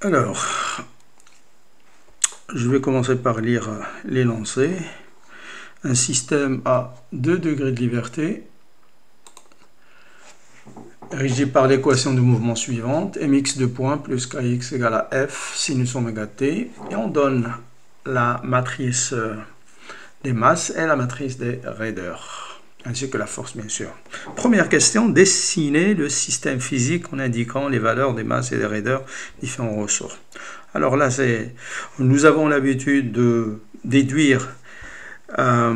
Alors, je vais commencer par lire l'énoncé. Un système à 2 degrés de liberté, régi par l'équation de mouvement suivante, mx de points plus kx égale à f sinus oméga t, et on donne la matrice des masses et la matrice des raideurs, ainsi que la force bien sûr. Première question, dessiner le système physique en indiquant les valeurs des masses et des raideurs différents ressorts. Alors là, nous avons l'habitude de déduire la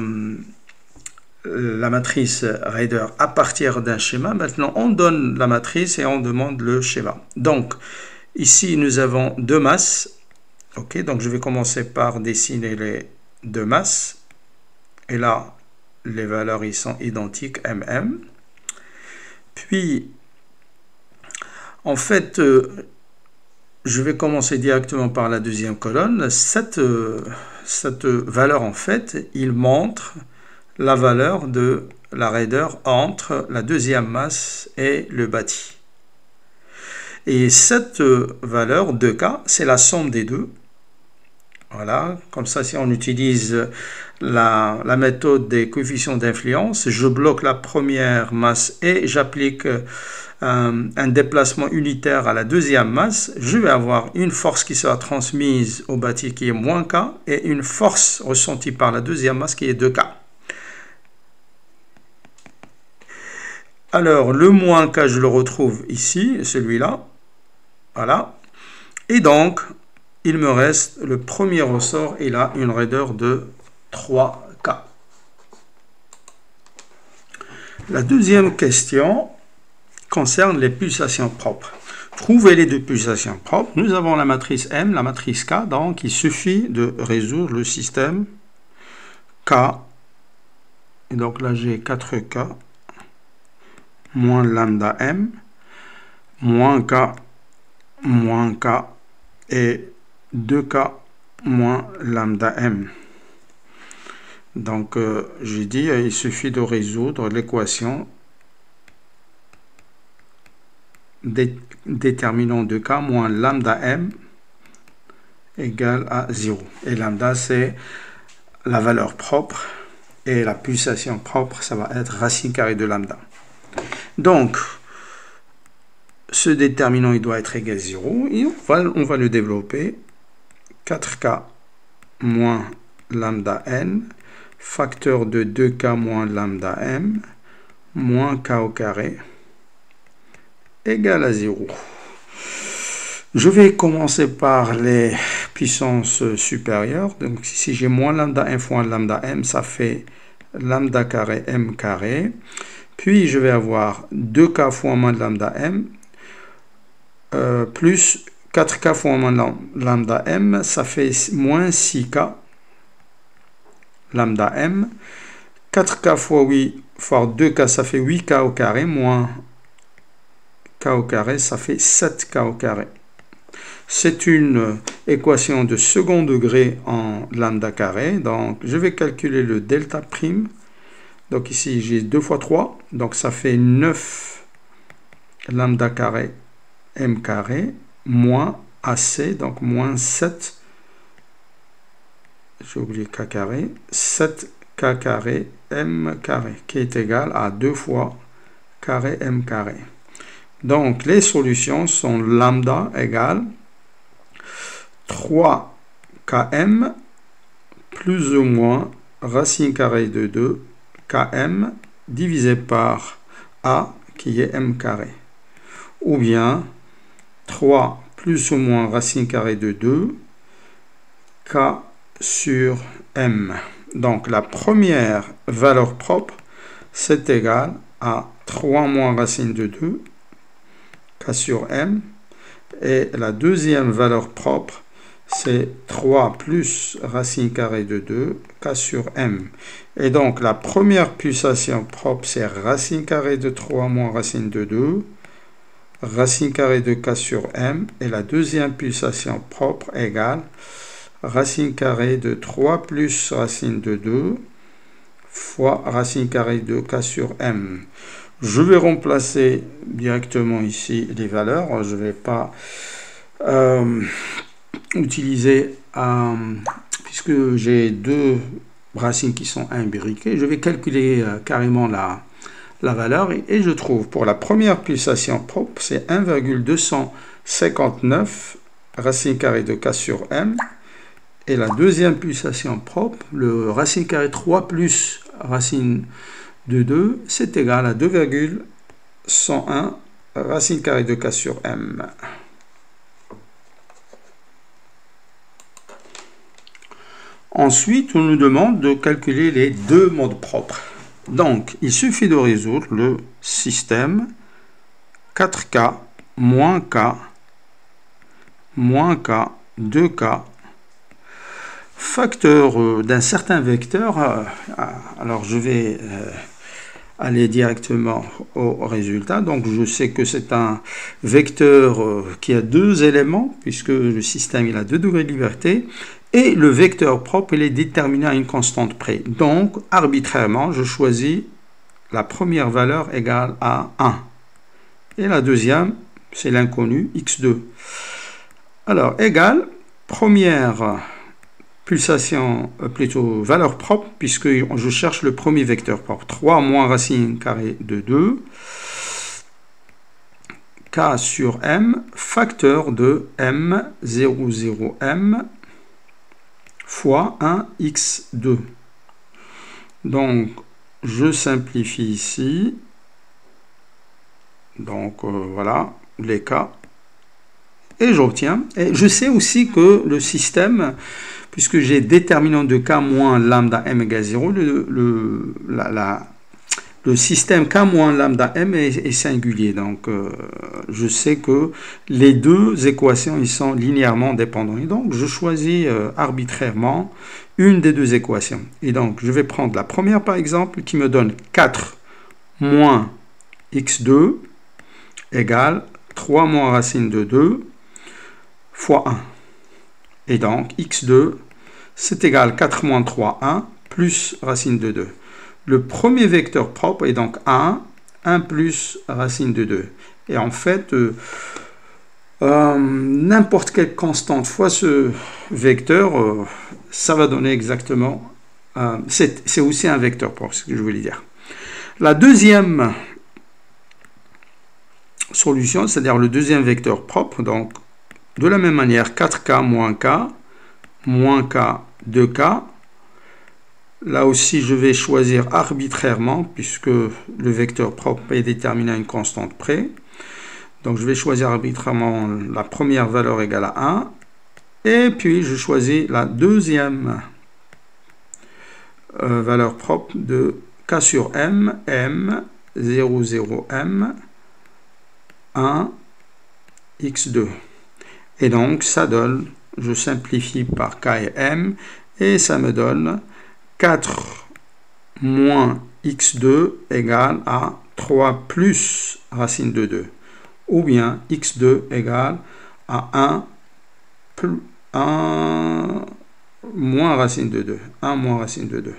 matrice Raider à partir d'un schéma. Maintenant, on donne la matrice et on demande le schéma. Donc, ici, nous avons deux masses. Ok, donc je vais commencer par dessiner les deux masses. Et là, les valeurs ils sont identiques, mm. Puis, en fait, je vais commencer directement par la deuxième colonne. Cette valeur, en fait, il montre la valeur de la raideur entre la deuxième masse et le bâti. Et cette valeur 2K, c'est la somme des deux. Voilà, comme ça, si on utilise la méthode des coefficients d'influence, je bloque la première masse et j'applique un déplacement unitaire à la deuxième masse, je vais avoir une force qui sera transmise au bâti qui est moins K et une force ressentie par la deuxième masse qui est 2K. Alors, le moins K, je le retrouve ici, celui-là. Voilà. Et donc, il me reste le premier ressort, il a une raideur de 3K. La deuxième question concerne les pulsations propres. Trouver les deux pulsations propres. Nous avons la matrice M, la matrice K, donc il suffit de résoudre le système K. Et donc là, j'ai 4K moins lambda M, moins K et 2K moins lambda M. Donc, j'ai dit, il suffit de résoudre l'équation déterminant 2K moins lambda M égale à 0. Et lambda, c'est la valeur propre. Et la pulsation propre, ça va être racine carrée de lambda. Donc, ce déterminant, il doit être égal à 0. Et on va le développer. 4K moins lambda n, facteur de 2K moins lambda m, moins K au carré, égale à 0. Je vais commencer par les puissances supérieures. Donc, si j'ai moins lambda m fois lambda m, ça fait lambda carré m carré. Puis, je vais avoir 2K fois moins lambda m, plus 4K fois moins lambda m, ça fait moins 6K lambda m. 4K fois 8 fois 2K, ça fait 8K au carré, moins K au carré, ça fait 7K au carré. C'est une équation de second degré en lambda carré. Donc, je vais calculer le delta prime. Donc, ici, j'ai 2 fois 3. Donc, ça fait 9 lambda carré m carré moins AC, donc moins 7. J'ai oublié K carré. 7K carré m carré, qui est égal à 2 fois carré m carré. Donc, les solutions sont lambda égale 3km plus ou moins racine carrée de 2 km divisé par a qui est m carré. Ou bien 3 plus ou moins racine carrée de 2 k sur m. Donc la première valeur propre, c'est égal à 3 moins racine de 2 k sur m. Et la deuxième valeur propre, c'est 3 plus racine carrée de 2 k sur m. Et donc la première pulsation propre, c'est racine carrée de 3 moins racine de 2, racine carrée de k sur m. Et la deuxième pulsation propre égale racine carrée de 3 plus racine de 2 fois racine carrée de k sur m. Je vais remplacer directement ici les valeurs. Je ne vais pas utiliser, puisque j'ai deux racines qui sont imbriquées, je vais calculer carrément la valeur et je trouve pour la première pulsation propre, c'est 1,259 racine carrée de k sur m. Et la deuxième pulsation propre, le racine carrée 3 plus racine de 2, c'est égal à 2,101 racine carrée de k sur m. Ensuite, on nous demande de calculer les deux modes propres. Donc, il suffit de résoudre le système 4k moins k moins k 2k facteur d'un certain vecteur. Alors, je vais aller directement au résultat. Donc, je sais que c'est un vecteur qui a deux éléments, puisque le système il a 2 degrés de liberté. Et le vecteur propre, il est déterminé à une constante près. Donc, arbitrairement, je choisis la première valeur égale à 1. Et la deuxième, c'est l'inconnu, x2. Alors, égale, première pulsation, plutôt valeur propre, puisque je cherche le premier vecteur propre. 3 moins racine carrée de 2, k sur m, facteur de m, 0, 0, m, fois 1x2. Donc, je simplifie ici. Donc, voilà, les cas. Et j'obtiens. Et je sais aussi que le système, puisque j'ai déterminant de k moins lambda m égale 0, le système k moins lambda m est singulier. Donc, je sais que les deux équations ils sont linéairement dépendants. Et donc, je choisis arbitrairement une des deux équations. Et donc, je vais prendre la première, par exemple, qui me donne 4 moins x2 égale 3 moins racine de 2 fois 1. Et donc, x2, c'est égal 4 moins 3, 1, plus racine de 2. Le premier vecteur propre est donc 1 plus racine de 2. Et en fait, n'importe quelle constante fois ce vecteur, ça va donner exactement... c'est aussi un vecteur propre, ce que je voulais dire. La deuxième solution, c'est-à-dire le deuxième vecteur propre, donc de la même manière, 4k moins k 2k. Là aussi, je vais choisir arbitrairement, puisque le vecteur propre est déterminé à une constante près. Donc, je vais choisir arbitrairement la première valeur égale à 1. Et puis, je choisis la deuxième valeur propre de k sur m, 0, 0, m, 1, x2. Et donc, ça donne, je simplifie par k et m, et ça me donne 4 moins x2 égale à 3 plus racine de 2. Ou bien x2 égale à 1 moins racine de 2. 1 moins racine de 2.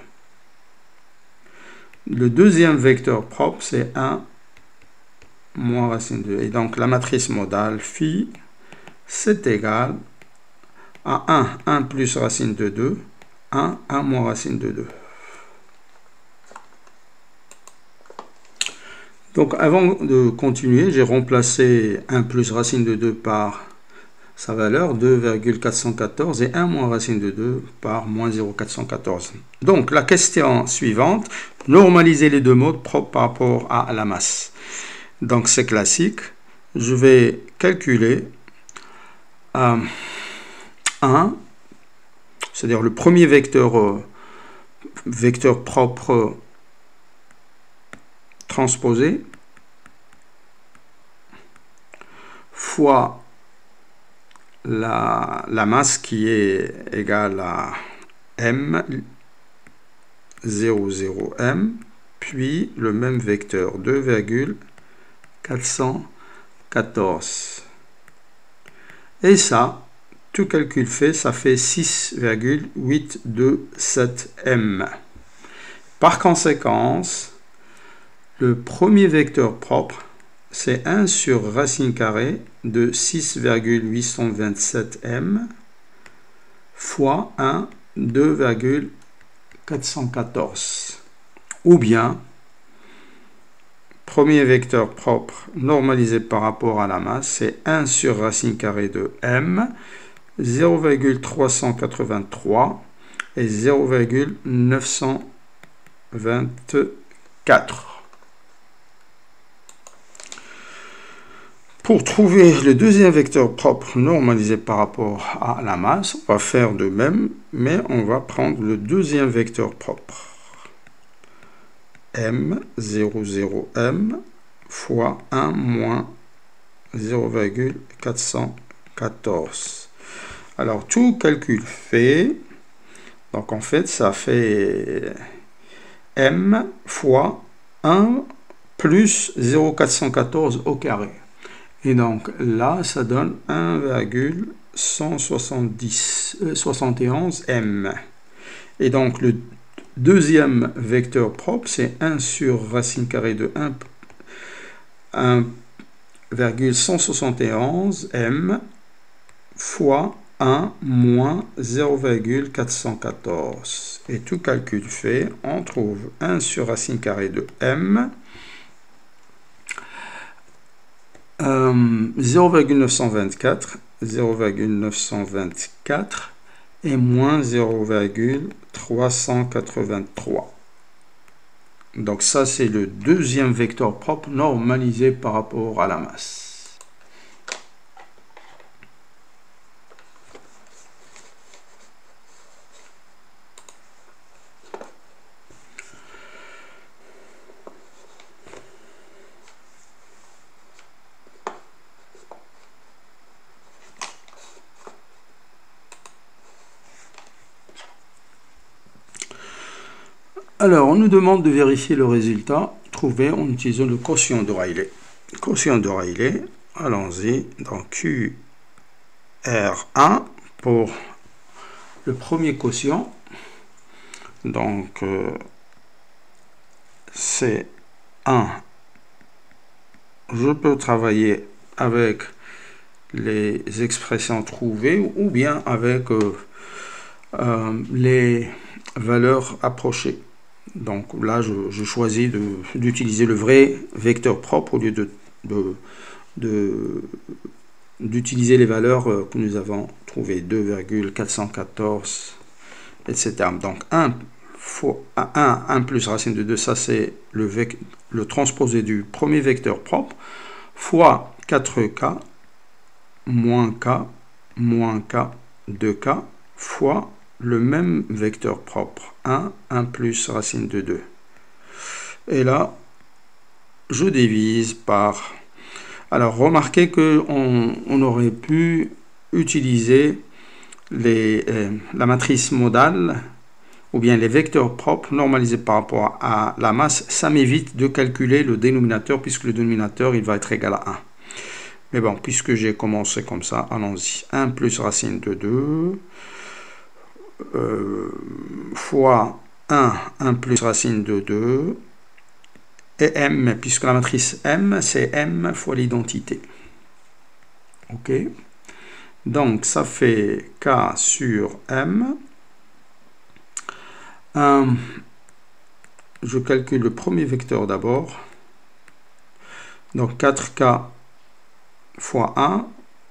Le deuxième vecteur propre, c'est 1 moins racine de 2. Et donc, la matrice modale phi, c'est égal à 1 plus racine de 2, 1 moins racine de 2. Donc, avant de continuer, j'ai remplacé 1 plus racine de 2 par sa valeur 2,414 et 1 moins racine de 2 par moins 0,414. Donc, la question suivante, normaliser les deux modes propres par rapport à la masse. Donc, c'est classique. Je vais calculer 1, c'est-à-dire le premier vecteur propre transposé, fois la masse qui est égale à m, 0, 0, m, puis le même vecteur, 2,414. Et ça, tout calcul fait, ça fait 6,827 m. Par conséquent, le premier vecteur propre, c'est 1 sur racine carrée de 6,827m fois 1, 2,414. Ou bien, premier vecteur propre normalisé par rapport à la masse, c'est 1 sur racine carrée de m, 0,383 et 0,924. Pour trouver le deuxième vecteur propre normalisé par rapport à la masse, on va faire de même, mais on va prendre le deuxième vecteur propre. M, 0,0m fois 1 moins 0,414. Alors, tout calcul fait, donc en fait, ça fait m fois 1 plus 0,414 au carré. Et donc là, ça donne 1,171 m. Et donc le deuxième vecteur propre, c'est 1 sur racine carrée de 1,171 m fois 1 moins 0,414. Et tout calcul fait, on trouve 1 sur racine carrée de m 0,924 et moins 0,383. Donc ça, c'est le deuxième vecteur propre normalisé par rapport à la masse. Alors, on nous demande de vérifier le résultat trouvé en utilisant le quotient de Rayleigh. Quotient de Rayleigh, allons-y, dans QR1 pour le premier quotient. Donc, c'est 1. Je peux travailler avec les expressions trouvées ou bien avec les valeurs approchées. Donc là, je choisis d'utiliser le vrai vecteur propre au lieu d'utiliser les valeurs que nous avons trouvées, 2,414, etc. Donc 1 plus racine de 2, ça c'est le transposé du premier vecteur propre, fois 4k, moins k, 2k, fois le même vecteur propre, 1 plus racine de 2. Et là, je divise par... Alors, remarquez qu'on aurait pu utiliser la matrice modale ou bien les vecteurs propres normalisés par rapport à la masse. Ça m'évite de calculer le dénominateur puisque le dénominateur, il va être égal à 1. Mais bon, puisque j'ai commencé comme ça, allons-y. 1 plus racine de 2... fois 1 plus racine de 2 et m, puisque la matrice m, c'est m fois l'identité. Ok, donc ça fait k sur m. Je calcule le premier vecteur d'abord. Donc 4k fois 1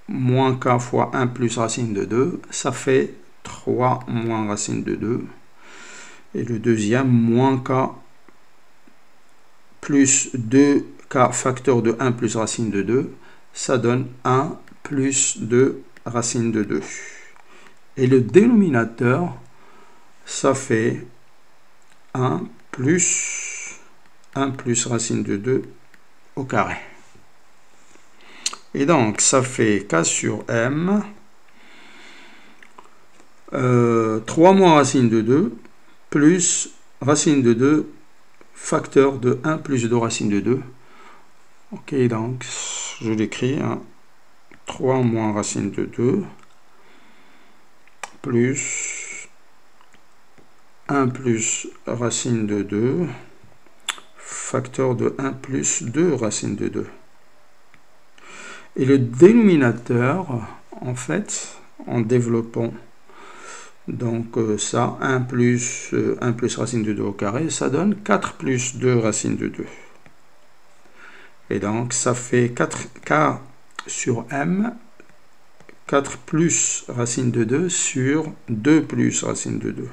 moins k fois 1 plus racine de 2, ça fait 3 moins racine de 2. Et le deuxième, moins k plus 2k facteur de 1 plus racine de 2, ça donne 1 plus 2 racine de 2. Et le dénominateur, ça fait 1 plus racine de 2 au carré. Et donc, ça fait k sur m, 3 moins racine de 2, plus racine de 2, facteur de 1 plus 2 racine de 2. Ok, donc, je l'écris, 3 moins racine de 2, plus 1 plus racine de 2, facteur de 1 plus 2 racine de 2. Et le dénominateur, en fait, en développant donc ça, 1 plus racine de 2 au carré, ça donne 4 plus 2 racine de 2. Et donc, ça fait 4k sur m, 4 plus racine de 2 sur 2 plus racine de 2.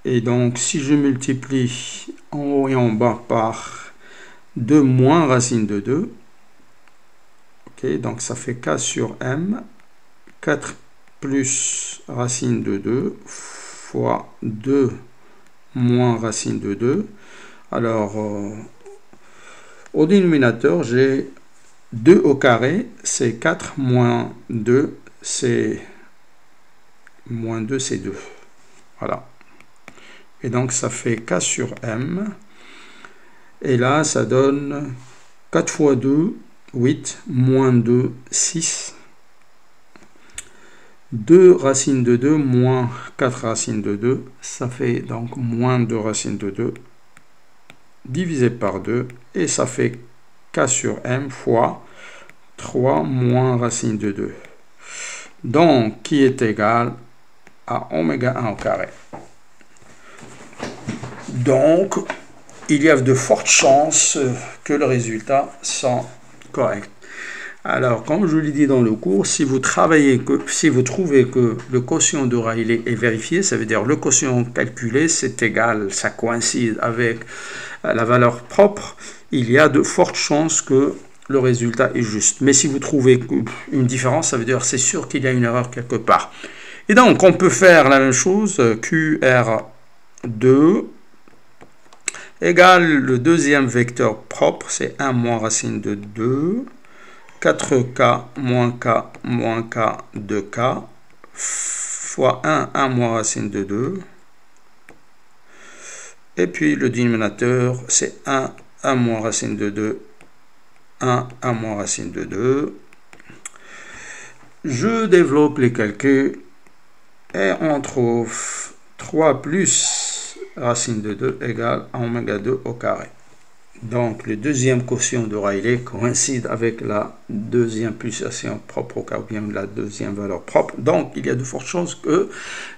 Et donc, si je multiplie en haut et en bas par 2 moins racine de 2, ok, donc ça fait k sur m, 4 plus racine de 2 fois 2 moins racine de 2. Alors, au dénominateur, j'ai 2 au carré, c'est 4 moins 2, c'est moins 2, c'est 2. Voilà. Et donc, ça fait k sur m. Et là, ça donne 4 fois 2, 8, moins 2, 6. 2 racines de 2 moins 4 racines de 2, ça fait donc moins 2 racines de 2 divisé par 2, et ça fait k sur m fois 3 moins racine de 2. Donc, qui est égal à oméga 1 au carré. Donc, il y a de fortes chances que le résultat soit correct. Alors, comme je l'ai dit dans le cours, si vous trouvez que le quotient de Rayleigh est vérifié, ça veut dire le quotient calculé, c'est égal, ça coïncide avec la valeur propre, il y a de fortes chances que le résultat est juste. Mais si vous trouvez une différence, ça veut dire c'est sûr qu'il y a une erreur quelque part. Et donc, on peut faire la même chose, QR2 égale le deuxième vecteur propre, c'est 1 moins racine de 2, 4k moins k moins k de k fois 1 moins racine de 2. Et puis le dénominateur, c'est 1 moins racine de 2, 1 moins racine de 2. Je développe les calculs et on trouve 3 plus racine de 2 égale à oméga 2 au carré. Donc, le deuxième quotient de Rayleigh coïncide avec la deuxième pulsation propre au carré, ou bien la deuxième valeur propre. Donc, il y a de fortes chances que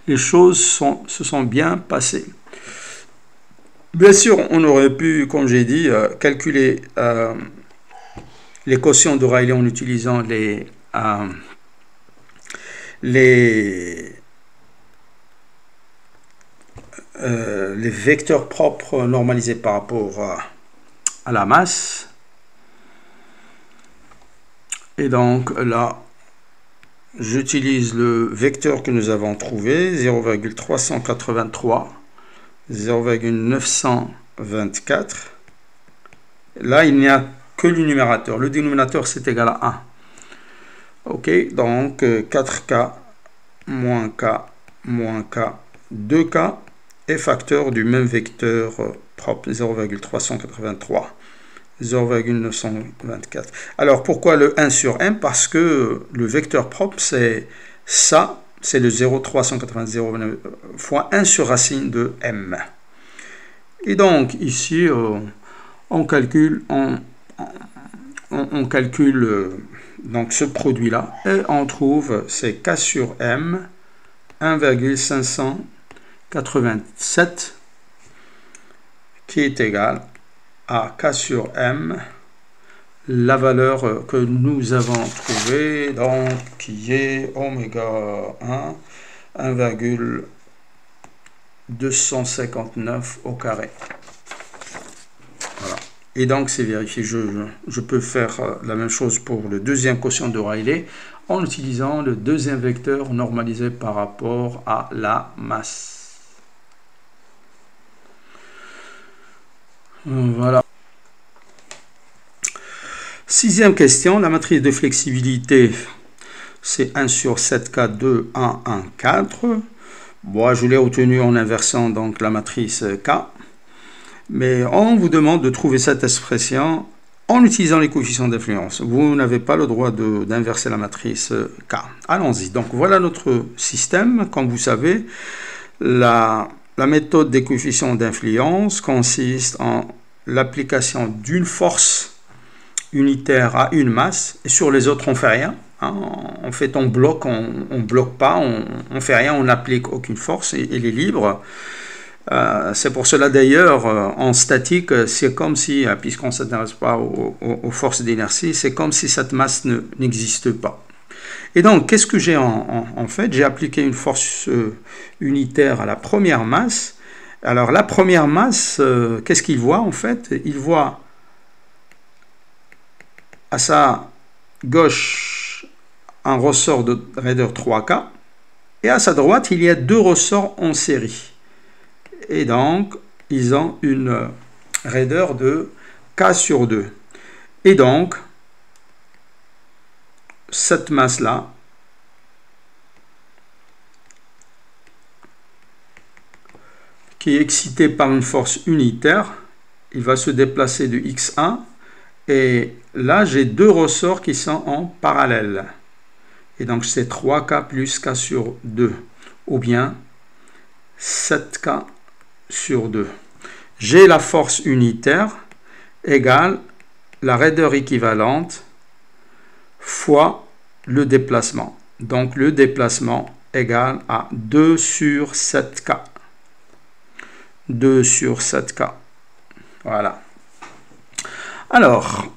les choses se sont bien passées. Bien sûr, on aurait pu, comme j'ai dit, calculer les quotients de Rayleigh en utilisant les vecteurs propres normalisés par rapport à la masse. Et donc là, j'utilise le vecteur que nous avons trouvé, 0,383, 0,924. Là, il n'y a que le numérateur. Le dénominateur, c'est égal à 1. Ok, donc 4k moins k moins k 2k est facteur du même vecteur propre, 0,383, 0,924. Alors, pourquoi le 1 sur m? Parce que le vecteur propre, c'est ça, c'est le 0,380 fois 1 sur racine de m. Et donc, ici, on calcule donc ce produit-là, et on trouve, c'est k sur m, 1,587, qui est égal à k sur m, la valeur que nous avons trouvée, donc qui est oméga 1,259 au carré. Voilà. Et donc c'est vérifié. Je peux faire la même chose pour le deuxième quotient de Rayleigh en utilisant le deuxième vecteur normalisé par rapport à la masse. Voilà. Sixième question, la matrice de flexibilité, c'est 1 sur 7K2, 1, 1, 4. Bon, je l'ai obtenu en inversant donc la matrice K. Mais on vous demande de trouver cette expression en utilisant les coefficients d'influence. Vous n'avez pas le droit d'inverser la matrice K. Allons-y. Donc voilà notre système. Comme vous savez, la méthode des coefficients d'influence consiste en l'application d'une force unitaire à une masse, et sur les autres on fait rien. Hein. En fait on bloque, on bloque pas, on fait rien, on n'applique aucune force, et il est libre. C'est pour cela d'ailleurs en statique c'est comme si, puisqu'on ne s'intéresse pas aux forces d'inertie, c'est comme si cette masse n'existe pas. Et donc qu'est-ce que j'ai en fait? J'ai appliqué une force unitaire à la première masse. Alors la première masse, qu'est-ce qu'il voit en fait? Il voit à sa gauche un ressort de raideur 3K, et à sa droite il y a deux ressorts en série. Et donc, ils ont une raideur de K sur 2. Et donc, cette masse-là, qui est excitée par une force unitaire, il va se déplacer de x1. Et là, j'ai deux ressorts qui sont en parallèle. Et donc, c'est 3K plus K sur 2. Ou bien 7K sur 2. J'ai la force unitaire égale la raideur équivalente fois le déplacement. Donc le déplacement égale à 2 sur 7K. 2 sur 7K. Voilà. Alors,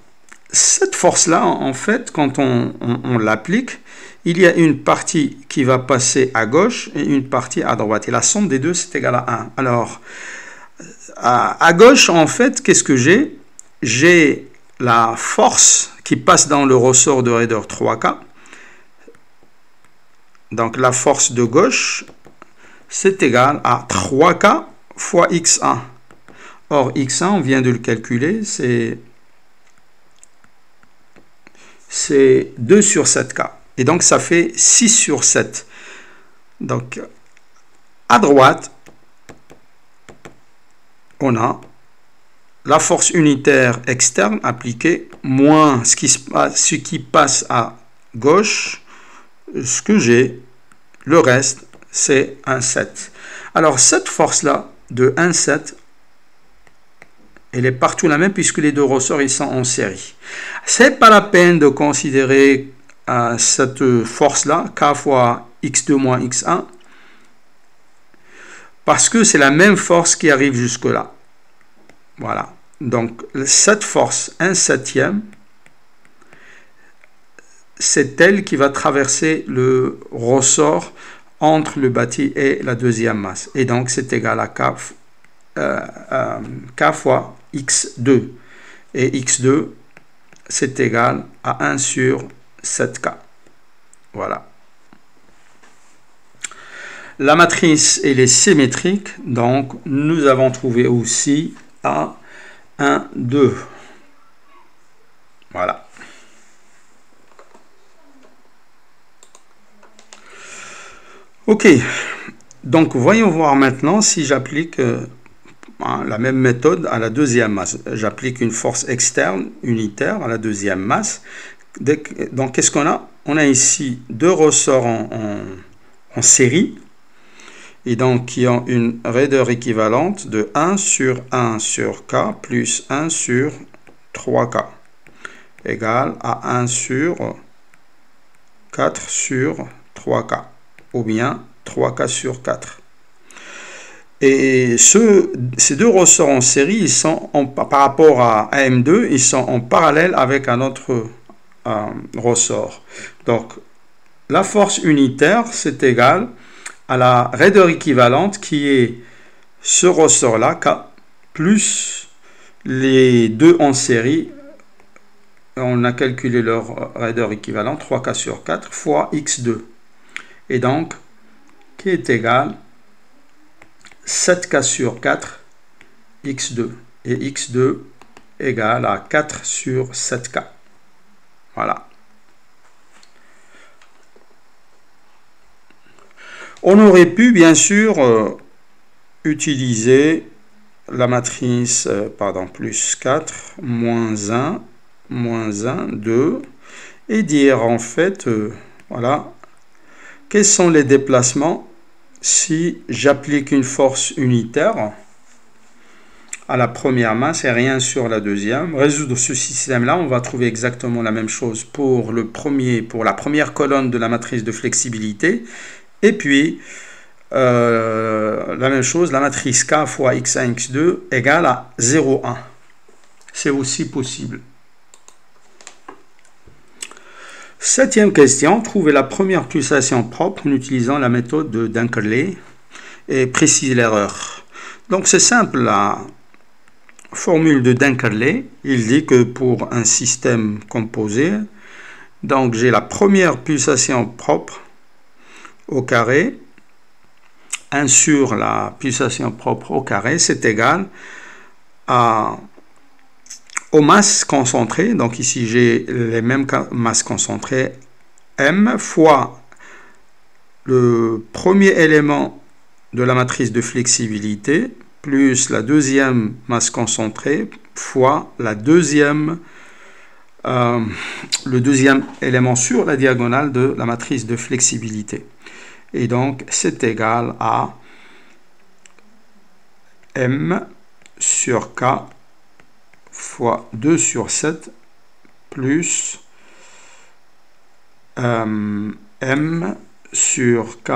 cette force-là, en fait, quand on l'applique, il y a une partie qui va passer à gauche et une partie à droite. Et la somme des deux, c'est égal à 1. Alors, à gauche, en fait, qu'est-ce que j'ai? J'ai la force qui passe dans le ressort de raideur 3K. Donc, la force de gauche, c'est égal à 3K fois x1. Or, x1, on vient de le calculer, c'est 2 sur 7K. Et donc, ça fait 6 sur 7. Donc, à droite, on a la force unitaire externe appliquée moins ce qui passe à gauche. Ce que j'ai, le reste, c'est 1,7. Alors, cette force-là, de 1,7, elle est partout la même puisque les deux ressorts ils sont en série. C'est pas la peine de considérer cette force-là, K fois x2 moins x1, parce que c'est la même force qui arrive jusque-là. Voilà. Donc, cette force, 1/7, c'est elle qui va traverser le ressort entre le bâti et la deuxième masse. Et donc, c'est égal à K fois x2. Et x2, c'est égal à 1 sur 7K. Voilà. La matrice, elle est symétrique. Donc, nous avons trouvé aussi A, 1, 2. Voilà. Ok. Donc, voyons voir maintenant si j'applique la même méthode à la deuxième masse. J'applique une force externe unitaire à la deuxième masse. Donc, qu'est-ce qu'on a? On a ici deux ressorts en série, et donc qui ont une raideur équivalente de 1 sur K plus 1 sur 3K, égale à 1 sur 4 sur 3K, ou bien 3K sur 4. Et ces deux ressorts en série, ils sont par rapport à M2, ils sont en parallèle avec un autre ressort. Donc, la force unitaire, c'est égal à la raideur équivalente qui est ce ressort-là, K, plus les deux en série. On a calculé leur raideur équivalente, 3K sur 4, fois x2. Et donc, qui est égal 7K sur 4, x2. Et x2 égale à 4 sur 7K. Voilà. On aurait pu, bien sûr, utiliser la matrice, plus 4, moins 1, 2, et dire en fait, voilà, quels sont les déplacements si j'applique une force unitaire à la première masse et rien sur la deuxième. Résoudre ce système-là, on va trouver exactement la même chose pour la première colonne de la matrice de flexibilité. Et puis, la même chose, la matrice K fois x1, x2 égale à 0,1. C'est aussi possible. Septième question, trouver la première pulsation propre en utilisant la méthode de Dinkerley et précise l'erreur. Donc c'est simple, la formule de Dinkerley, il dit que pour un système composé, donc j'ai la première pulsation propre au carré, 1 sur la pulsation propre au carré, c'est égal aux masses concentrées. Donc ici j'ai les mêmes masses concentrées, M fois le premier élément de la matrice de flexibilité plus la deuxième masse concentrée fois le deuxième élément sur la diagonale de la matrice de flexibilité. Et donc, c'est égal à M sur K fois 2 sur 7 plus M sur K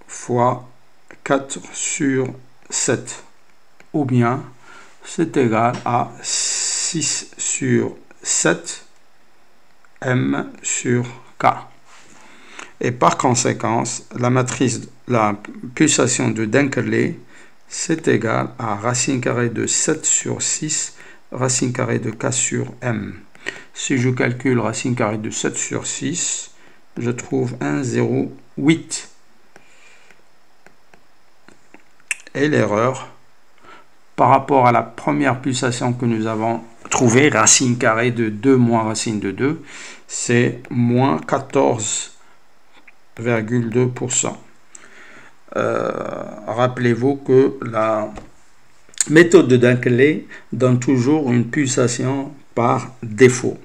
fois 4 sur 7. Ou bien, c'est égal à 6 sur 7 M sur K. Et par conséquence, la pulsation de Dinkerley, c'est égal à racine carrée de 7 sur 6, racine carrée de K sur M. Si je calcule racine carrée de 7 sur 6, je trouve 1,08. Et l'erreur, par rapport à la première pulsation que nous avons trouvée, racine carrée de 2 moins racine de 2, c'est moins 14,2%. Rappelez-vous que la méthode de Dinkerley donne toujours une pulsation par défaut.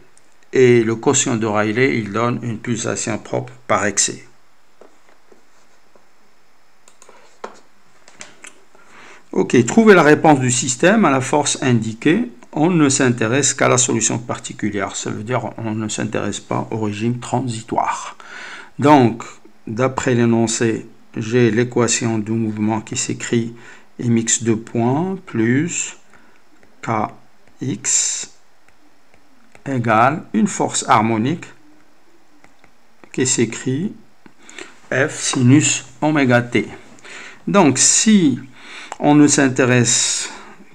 Et le quotient de Rayleigh, il donne une pulsation propre par excès. Ok, trouver la réponse du système à la force indiquée. On ne s'intéresse qu'à la solution particulière. Ça veut dire on ne s'intéresse pas au régime transitoire. Donc, d'après l'énoncé, j'ai l'équation du mouvement qui s'écrit mx2 points plus kx égale une force harmonique qui s'écrit F sinus oméga t. Donc, si on ne s'intéresse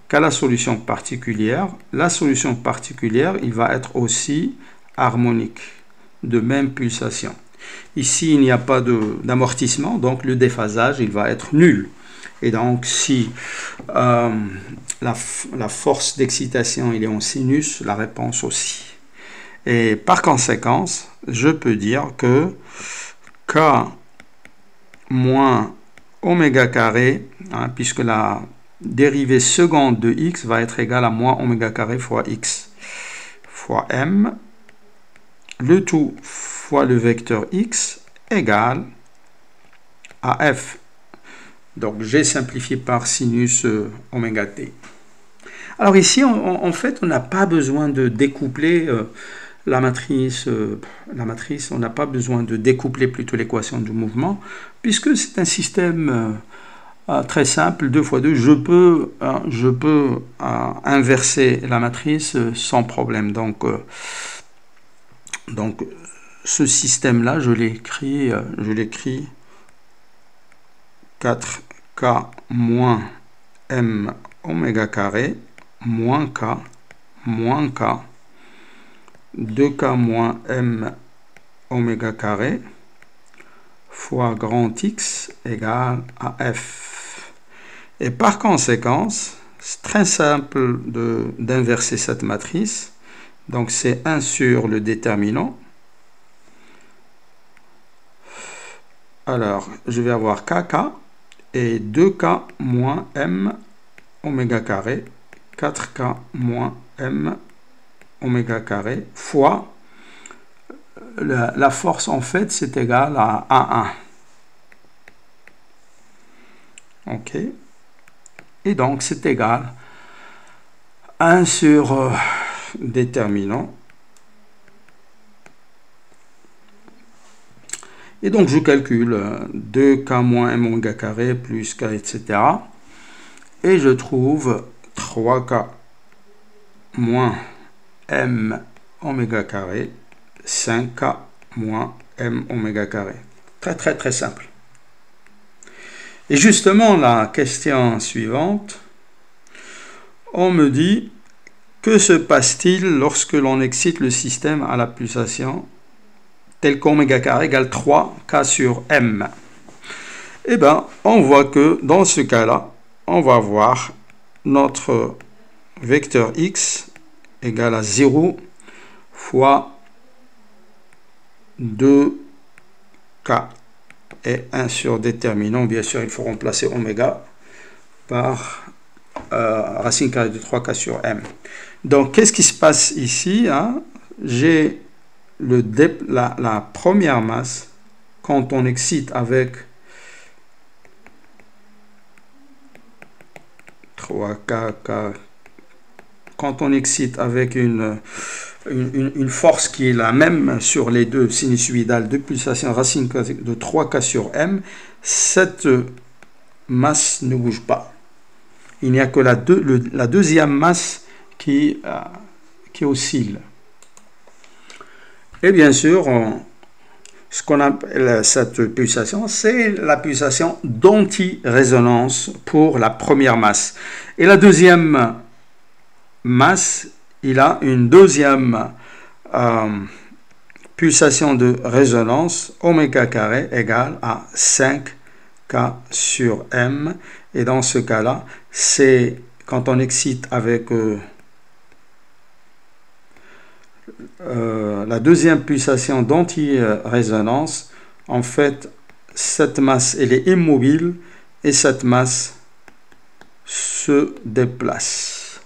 qu'à la solution particulière, il va être aussi harmonique, de même pulsation. Ici, il n'y a pas d'amortissement, donc le déphasage, il va être nul. Et donc, si la force d'excitation il est en sinus, la réponse aussi. Et par conséquence, je peux dire que K moins oméga carré, puisque la dérivée seconde de x va être égale à moins oméga carré fois x fois m, le tout fois le vecteur x égale à f. Donc j'ai simplifié par sinus oméga t. Alors ici, en fait, on n'a pas besoin de découpler la matrice, on n'a pas besoin de découpler plutôt l'équation du mouvement, puisque c'est un système très simple, 2 fois 2, je peux inverser la matrice sans problème. Donc ce système-là, je l'écris 4K moins M oméga carré moins K 2K moins M oméga carré fois grand X égale à F. Et par conséquence, c'est très simple d'inverser cette matrice. Donc c'est 1 sur le déterminant. Alors, je vais avoir KK et 2K moins M oméga carré, 4K moins M oméga carré fois la force en fait c'est égal à 1. OK. Et donc, c'est égal à 1 sur déterminant. Et donc, je calcule 2k moins m oméga carré plus k, etc. Et je trouve 3k moins m oméga carré, 5k moins m oméga carré. Très, très, très simple. Et justement, la question suivante, on me dit, que se passe-t-il lorsque l'on excite le système à la pulsation tel qu'oméga carré égale 3k sur m? Eh bien, on voit que dans ce cas-là, on va avoir notre vecteur x égale à 0 fois 2k et 1 sur déterminant. Bien sûr, il faut remplacer oméga par racine carrée de 3k sur m. Donc, qu'est-ce qui se passe ici, hein? J'ai la première masse, quand on excite avec 3k, quand on excite avec une force qui est la même sur les deux sinusoïdales de pulsation racine de 3k sur m, cette masse ne bouge pas. Il n'y a que la deuxième masse qui oscille. Et bien sûr, ce qu'on appelle cette pulsation, c'est la pulsation d'anti-résonance pour la première masse. Et la deuxième masse, il a une deuxième pulsation de résonance, oméga carré égale à 5k sur m. Et dans ce cas-là, c'est quand on excite avec la deuxième pulsation d'anti-résonance, en fait, cette masse, elle est immobile et cette masse se déplace.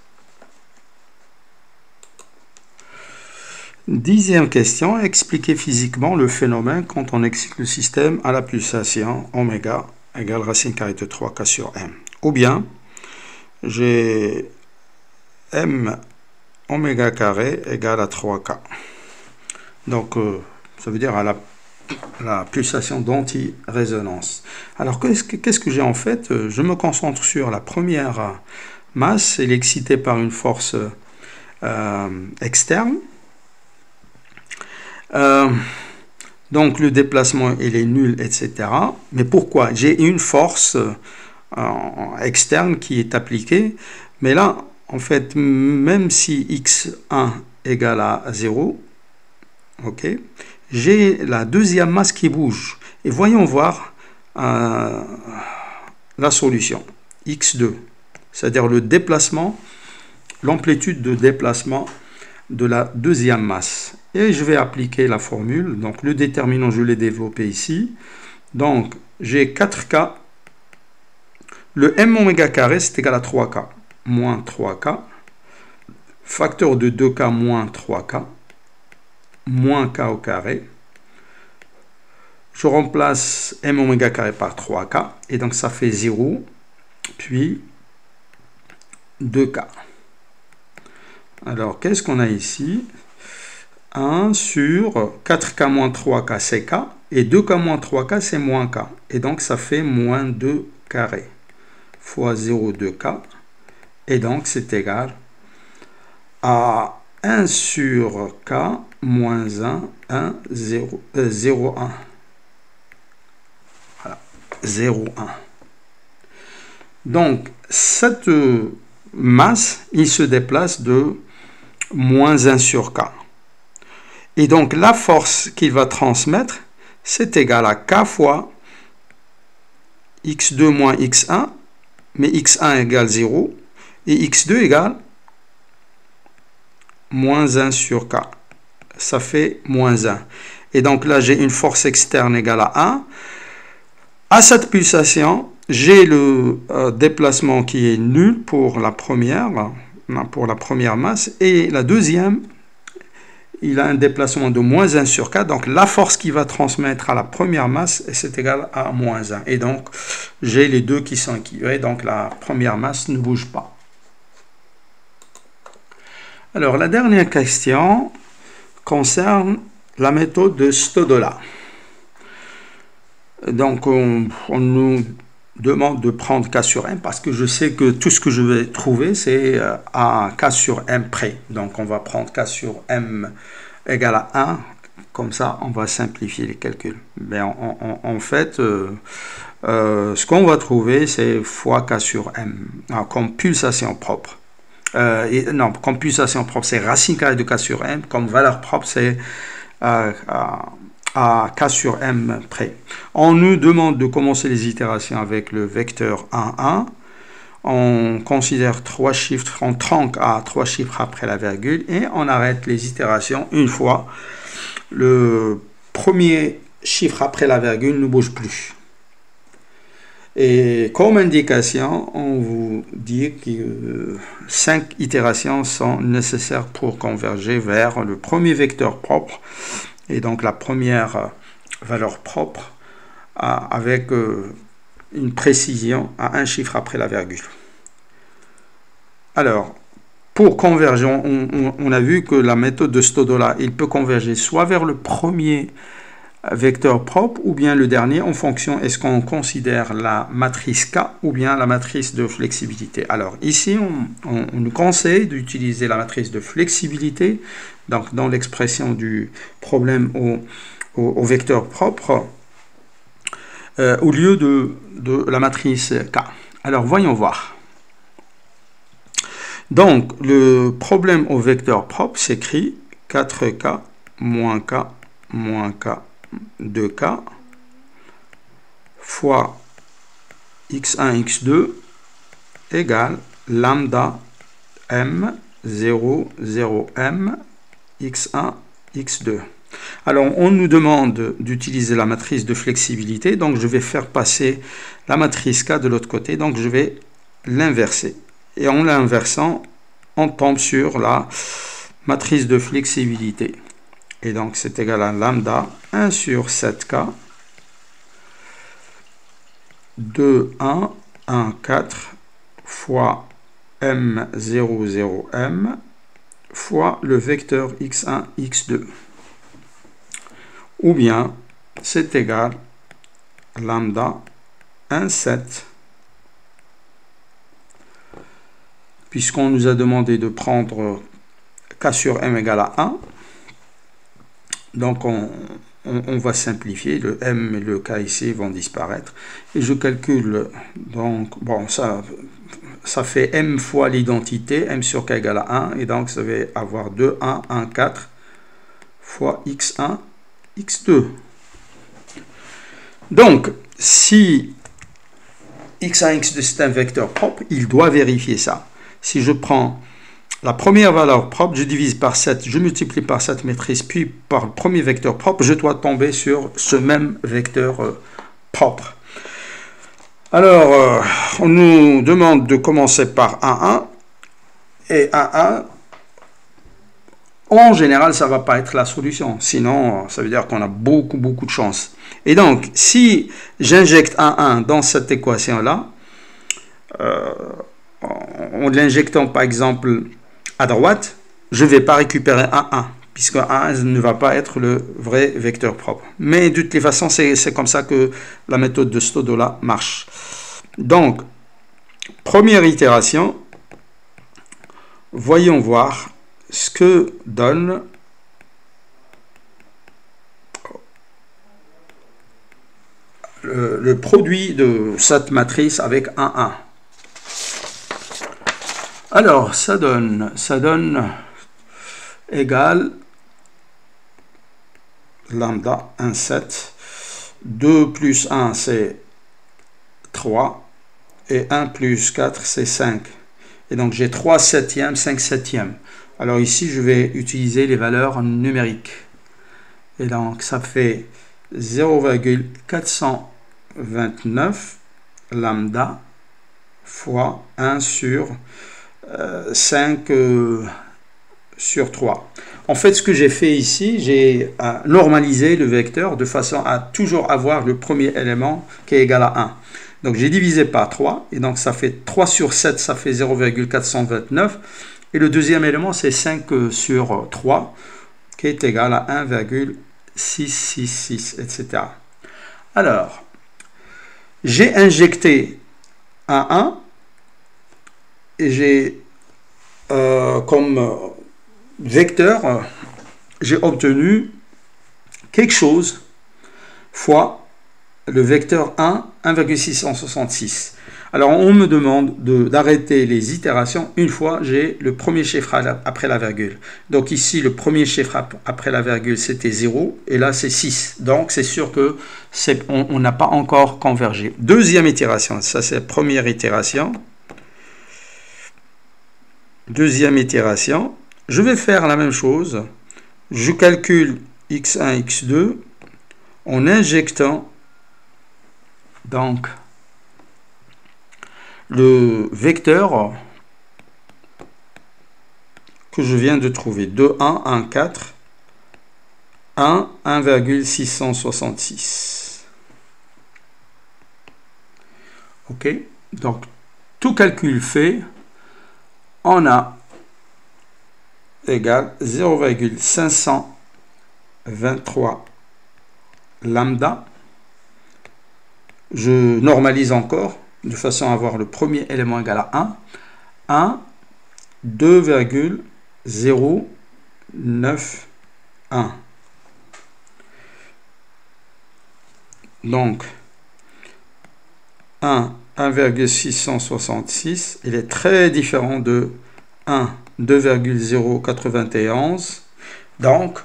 10e question, expliquer physiquement le phénomène quand on excite le système à la pulsation oméga égale racine carrée de 3k sur m. Ou bien, j'ai m oméga carré égale à 3k. Donc, ça veut dire à la pulsation d'anti-résonance. Alors, qu'est-ce que j'ai en fait? Je me concentre sur la première masse. Elle est excitée par une force externe. Donc, le déplacement, il est nul, etc. Mais pourquoi? J'ai une force externe qui est appliquée. Mais là, en fait, même si x1 égale à 0, ok, j'ai la deuxième masse qui bouge. Et voyons voir la solution. x2, c'est-à-dire le déplacement, l'amplitude de déplacement de la deuxième masse. Et je vais appliquer la formule. Donc, le déterminant, je l'ai développé ici. Donc, j'ai 4k. Le m oméga carré, c'est égal à 3k. Moins 3k. Facteur de 2k moins 3k. Moins k au carré. Je remplace m oméga carré par 3k. Et donc, ça fait 0. Puis, 2k. Alors, qu'est-ce qu'on a ici? 1 sur 4k moins 3k, c'est k. Et 2k moins 3k, c'est moins k. Et donc, ça fait moins 2 carré. Fois 0,2k. Et donc, c'est égal à 1 sur k moins 1, 0,1. Voilà, 0,1. Donc, cette masse, il se déplace de moins 1 sur k. Et donc, la force qu'il va transmettre, c'est égal à k fois x2 moins x1, mais x1 égale 0, et x2 égale moins 1 sur k. Ça fait moins 1. Et donc là, j'ai une force externe égale à 1. À cette pulsation, j'ai le déplacement qui est nul pour la première masse, et la deuxième, il a un déplacement de moins 1 sur k, donc la force qu'il va transmettre à la première masse, c'est égal à moins 1. Et donc, j'ai les deux qui sont équilibrés, donc la première masse ne bouge pas. Alors, la dernière question concerne la méthode de Stodola. Donc, on nous demande de prendre K sur M parce que je sais que tout ce que je vais trouver, c'est à K sur M près. Donc, on va prendre K sur M égale à 1. Comme ça, on va simplifier les calculs. Mais en fait, ce qu'on va trouver, c'est fois K sur M, comme pulsation propre. Non, comme pulsation propre, c'est racine carrée de K sur M. Comme valeur propre, c'est à K sur M près. On nous demande de commencer les itérations avec le vecteur 1, 1. On considère 3 chiffres, on tronque à 3 chiffres après la virgule et on arrête les itérations une fois le premier chiffre après la virgule ne bouge plus. Et comme indication, on vous dit que 5 itérations sont nécessaires pour converger vers le premier vecteur propre. Et donc la première valeur propre avec une précision à un chiffre après la virgule. Alors, pour converger, on a vu que la méthode de Stodola, il peut converger soit vers le premier vecteur propre ou bien le dernier en fonction est-ce qu'on considère la matrice K ou bien la matrice de flexibilité. Alors ici, on nous conseille d'utiliser la matrice de flexibilité. Donc, dans l'expression du problème au vecteur propre, au lieu de la matrice K. Alors, voyons voir. Donc, le problème au vecteur propre s'écrit 4K moins K moins K 2K fois x1, x2 égale lambda m 0, 0m x1, x2. Alors, on nous demande d'utiliser la matrice de flexibilité. Donc, je vais faire passer la matrice K de l'autre côté. Donc, je vais l'inverser. Et en l'inversant, on tombe sur la matrice de flexibilité. Et donc, c'est égal à lambda 1 sur 7K 2, 1, 1, 4 fois m 0, 0m fois le vecteur x1, x2. Ou bien, c'est égal à lambda 1, 7. Puisqu'on nous a demandé de prendre K sur M égale à 1. Donc, on va simplifier. Le M et le K ici vont disparaître. Et je calcule, donc, bon, ça fait M fois l'identité, M sur K égale à 1. Et donc, ça va avoir 2, 1, 1, 4 fois X1, X2. Donc, si X1, X2 c'est un vecteur propre, il doit vérifier ça. Si je prends la première valeur propre, je divise par 7, je multiplie par cette matrice, puis par le premier vecteur propre, je dois tomber sur ce même vecteur propre. Alors, on nous demande de commencer par 1, 1, et 1, 1, en général, ça ne va pas être la solution. Sinon, ça veut dire qu'on a beaucoup de chance. Et donc, si j'injecte 1, 1 dans cette équation-là, en l'injectant par exemple à droite, je ne vais pas récupérer 1, 1, puisque 1 ne va pas être le vrai vecteur propre. Mais de toutes les façons, c'est comme ça que la méthode de Stodola marche. Donc, première itération, voyons voir ce que donne le produit de cette matrice avec 1, 1. Alors, ça donne égal lambda 1, 7. 2 plus 1, c'est 3. Et 1 plus 4, c'est 5. Et donc, j'ai 3 septièmes, 5 septièmes. Alors ici, je vais utiliser les valeurs numériques. Et donc, ça fait 0,429 lambda fois 1 sur 5 sur 3. En fait, ce que j'ai fait ici, j'ai normalisé le vecteur de façon à toujours avoir le premier élément qui est égal à 1. Donc j'ai divisé par 3, et donc ça fait 3 sur 7, ça fait 0,429. Et le deuxième élément, c'est 5 sur 3, qui est égal à 1,666, etc. Alors, j'ai injecté un 1, et j'ai comme vecteur, j'ai obtenu quelque chose fois le vecteur 1, 1,666. Alors, on me demande d'arrêter les itérations une fois j'ai le premier chiffre après la virgule. Donc ici, le premier chiffre après la virgule, c'était 0, et là, c'est 6. Donc, c'est sûr que on n'a pas encore convergé. Deuxième itération, ça c'est la première itération. Deuxième itération, je vais faire la même chose. Je calcule x1, x2 en injectant donc le vecteur que je viens de trouver, 2, 1, 1, 4, 1, 1,666. Ok, donc tout calcul fait, on a égal 0,523 lambda. Je normalise encore de façon à avoir le premier élément égal à 1, 2,091. Donc 1,666, il est très différent de 2,091. Donc,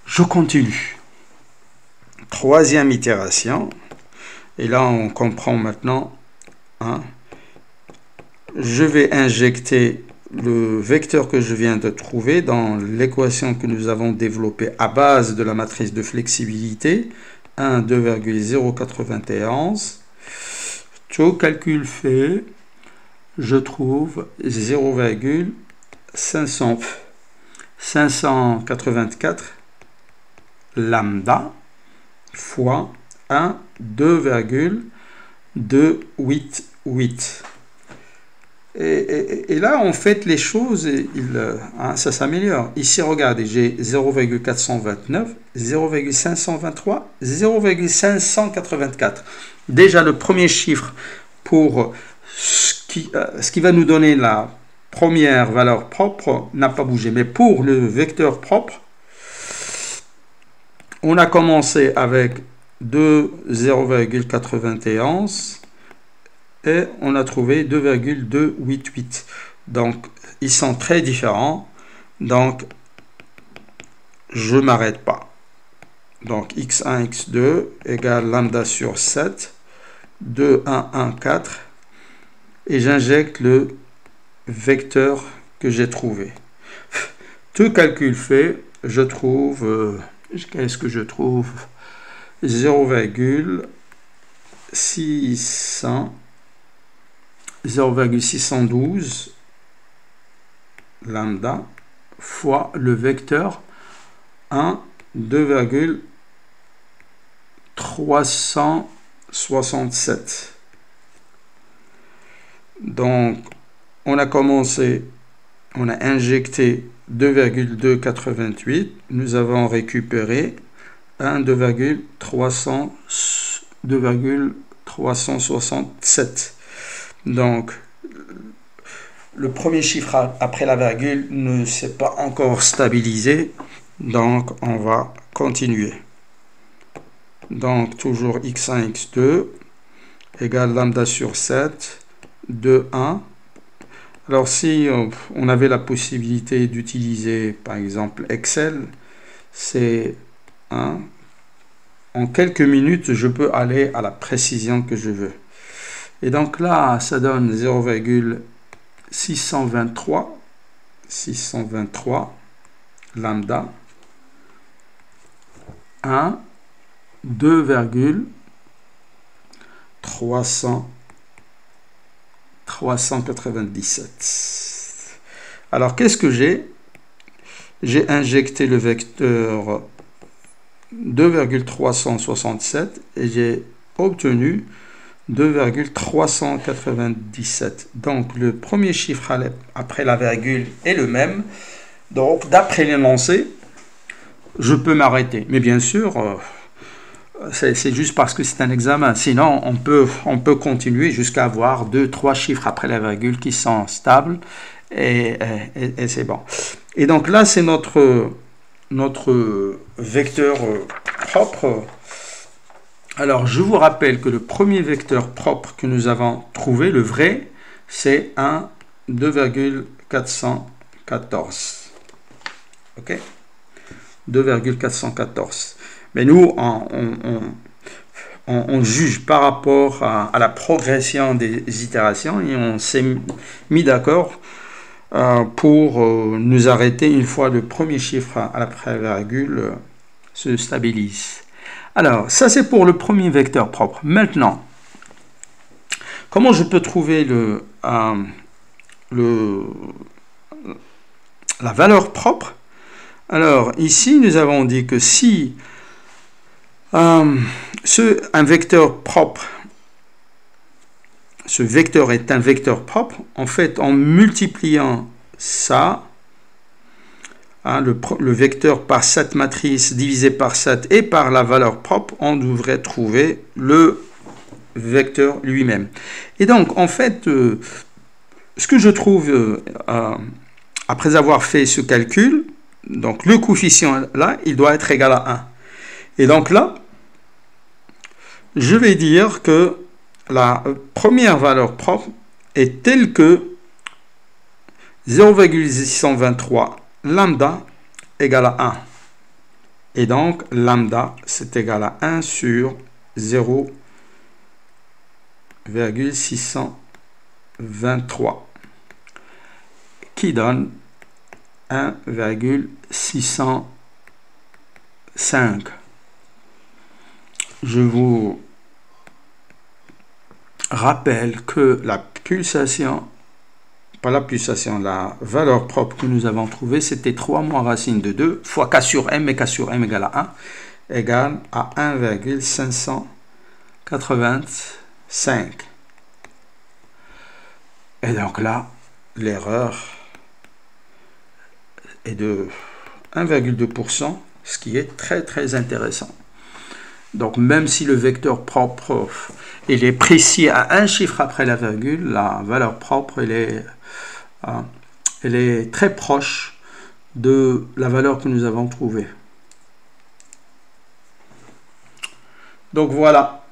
je continue. Troisième itération. Et là, on comprend maintenant. Je vais injecter le vecteur que je viens de trouver dans l'équation que nous avons développée à base de la matrice de flexibilité. 2,091. Tout calcul fait, je trouve 0,584 lambda fois 2,288. Et là, en fait, les choses, ça s'améliore. Ici, regardez, j'ai 0,429, 0,523, 0,584. Déjà, le premier chiffre pour ce qui va nous donner la première valeur propre n'a pas bougé. Mais pour le vecteur propre, on a commencé avec 0,91 et on a trouvé 2,288. Donc, ils sont très différents. Donc, je ne m'arrête pas. Donc, x1, x2 égale lambda sur 7, 2, 1, 1, 4. Et j'injecte le vecteur que j'ai trouvé. Tout calcul fait, je trouve... qu'est-ce que je trouve? 0,612 lambda fois le vecteur 1, 2,367. Donc, on a commencé, on a injecté 2,288, nous avons récupéré 2,367. Donc, le premier chiffre après la virgule ne s'est pas encore stabilisé, donc on va continuer. Donc, toujours x1, x2 égale lambda sur 7, 2, 1. Alors, si on avait la possibilité d'utiliser, par exemple, Excel, c'est en quelques minutes, je peux aller à la précision que je veux. Et donc là, ça donne 0,623 lambda 1, 2,397. Alors, qu'est-ce que j'ai? j'ai injecté le vecteur 2,367 et j'ai obtenu 2,397. Donc le premier chiffre après la virgule est le même. Donc d'après l'énoncé, je peux m'arrêter. Mais bien sûr, c'est juste parce que c'est un examen. Sinon, on peut continuer jusqu'à avoir 2-3 chiffres après la virgule qui sont stables et c'est bon. Et donc là, c'est notre vecteur propre. Alors, je vous rappelle que le premier vecteur propre que nous avons trouvé, le vrai, c'est un 2,414. OK? 2,414. Mais nous, on juge par rapport à la progression des itérations et on s'est mis d'accord pour nous arrêter une fois le premier chiffre à la virgule se stabilise. Alors, ça c'est pour le premier vecteur propre. Maintenant, comment je peux trouver la valeur propre? Alors, ici, nous avons dit que si un vecteur propre, ce vecteur est un vecteur propre, en fait, en multipliant ça, le vecteur par cette matrice divisé par cette et par la valeur propre, on devrait trouver le vecteur lui-même. Et donc, en fait, ce que je trouve, après avoir fait ce calcul, donc le coefficient là, il doit être égal à 1. Et donc là, je vais dire que la première valeur propre est telle que 0,623 lambda égale à 1. Et donc, lambda, c'est égal à 1 sur 0,623, qui donne 1,605. Je vous rappelle que la pulsation, pas la pulsation, la valeur propre que nous avons trouvée, c'était 3 moins racine de 2 fois k sur m, et k sur m égale à 1, égale à 1,585. Et donc là, l'erreur est de 1,2%, ce qui est très très intéressant. Donc même si le vecteur propre il est précis à un chiffre après la virgule, la valeur propre elle est très proche de la valeur que nous avons trouvée. Donc voilà.